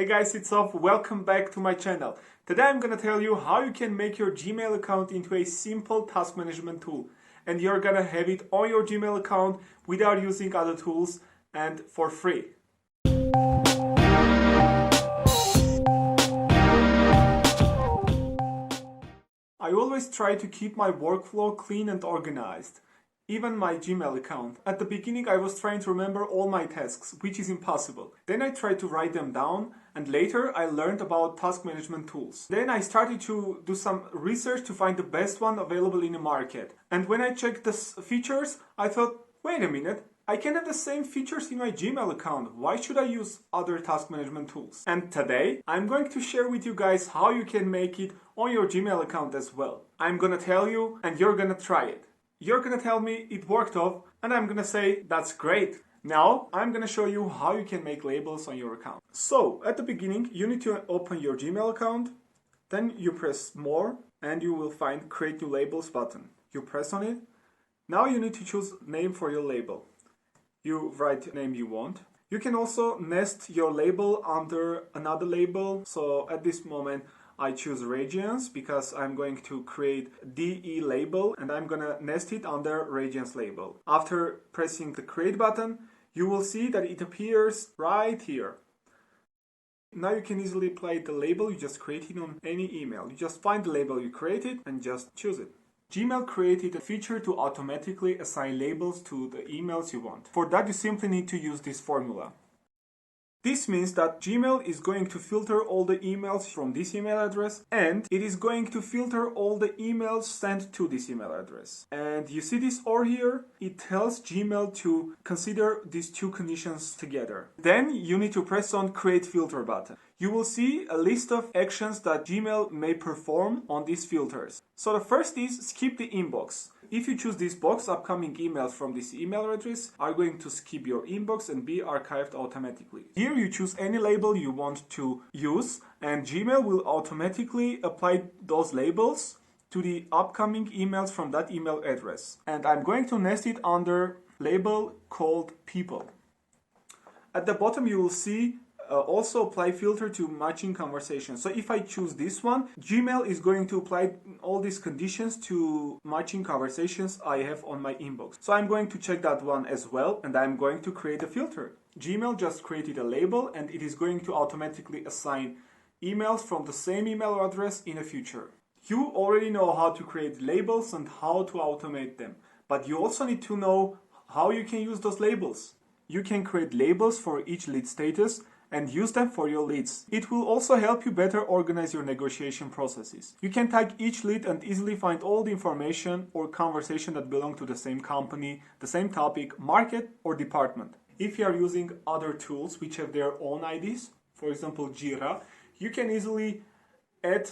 Hey guys, it's off. Welcome back to my channel. Today I'm gonna tell you how you can make your Gmail account into a simple task management tool. And you're gonna have it on your Gmail account without using other tools and for free. I always try to keep my workflow clean and organized. Even my Gmail account. At the beginning I was trying to remember all my tasks, which is impossible. Then I tried to write them down, and later I learned about task management tools. Then I started to do some research to find the best one available in the market. And when I checked the features, I thought, wait a minute, I can have the same features in my Gmail account. Why should I use other task management tools? And today I'm going to share with you guys how you can make it on your Gmail account as well. I'm gonna tell you and you're gonna try it. You're gonna tell me it worked off, and I'm gonna say that's great. Now I'm gonna show you how you can make labels on your account. So at the beginning you need to open your Gmail account, then you press more and you will find create new labels button. You press on it. Now you need to choose name for your label. You write the name you want. You can also nest your label under another label. So at this moment I choose regions because I'm going to create DE label and I'm gonna nest it under regions label. After pressing the create button, you will see that it appears right here. Now you can easily apply the label you just created on any email. You just find the label you created and just choose it. Gmail created a feature to automatically assign labels to the emails you want. For that you simply need to use this formula. This means that Gmail is going to filter all the emails from this email address, and it is going to filter all the emails sent to this email address. And you see this "or" here? It tells Gmail to consider these two conditions together. Then you need to press on create filter button. You will see a list of actions that Gmail may perform on these filters. So the first is skip the inbox. If you choose this box, upcoming emails from this email address are going to skip your inbox and be archived automatically. Here you choose any label you want to use, and Gmail will automatically apply those labels to the upcoming emails from that email address. And I'm going to nest it under label called people. At the bottom you will see also apply filter to matching conversations. So if I choose this one, Gmail is going to apply all these conditions to matching conversations I have on my inbox. So I'm going to check that one as well, and I'm going to create a filter. Gmail just created a label and it is going to automatically assign emails from the same email address in the future. You already know how to create labels and how to automate them, but you also need to know how you can use those labels. You can create labels for each lead status and use them for your leads. It will also help you better organize your negotiation processes. You can tag each lead and easily find all the information or conversation that belong to the same company, the same topic, market, or department. If you are using other tools which have their own IDs, for example Jira, you can easily add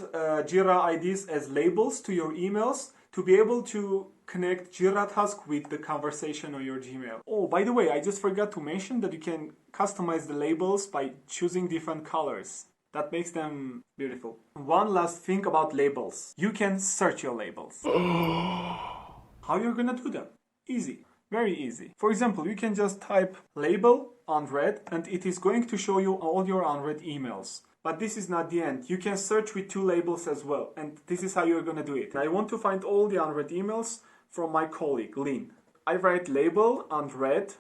Jira IDs as labels to your emails to be able to connect Jira task with the conversation on your Gmail. Oh, by the way, I just forgot to mention that you can customize the labels by choosing different colors. That makes them beautiful. One last thing about labels. You can search your labels. How you're gonna do that? Easy. Very easy. For example, you can just type label unread and it is going to show you all your unread emails. But this is not the end. You can search with two labels as well, and this is how you're gonna do it. I want to find all the unread emails from my colleague, Lynn. I write label unread,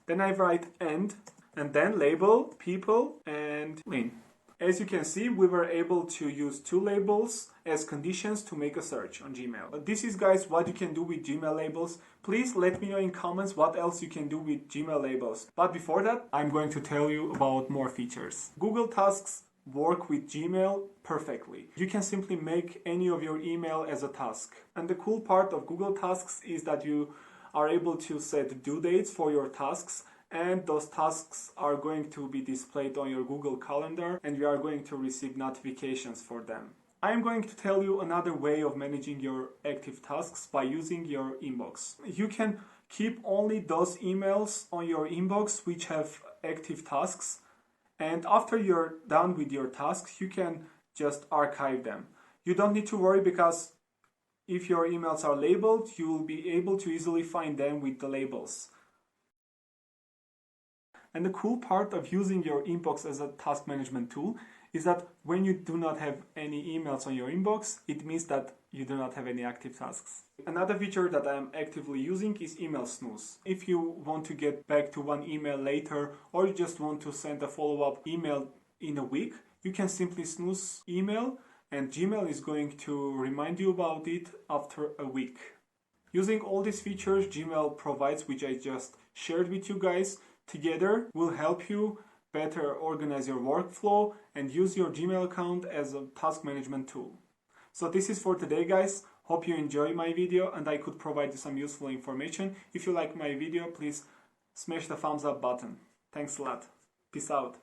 then I write end, and then label people and Lynn. As you can see, we were able to use two labels as conditions to make a search on Gmail. But this is, guys, what you can do with Gmail labels. Please let me know in comments what else you can do with Gmail labels. But before that, I'm going to tell you about more features. Google Tasks work with Gmail perfectly. You can simply make any of your email as a task. And the cool part of Google Tasks is that you are able to set due dates for your tasks, and those tasks are going to be displayed on your Google Calendar and you are going to receive notifications for them. I am going to tell you another way of managing your active tasks by using your inbox. You can keep only those emails on your inbox which have active tasks, and after you're done with your tasks, you can just archive them. You don't need to worry because if your emails are labeled, you will be able to easily find them with the labels. And the cool part of using your inbox as a task management tool is that when you do not have any emails on your inbox, it means that you do not have any active tasks. Another feature that I am actively using is email snooze. If you want to get back to one email later, or you just want to send a follow-up email in a week, you can simply snooze email and Gmail is going to remind you about it after a week. Using all these features Gmail provides, which I just shared with you guys, together will help you better organize your workflow and use your Gmail account as a task management tool. So this is for today, guys. Hope you enjoy my video and I could provide you some useful information. If you like my video, please smash the thumbs up button. Thanks a lot. Peace out.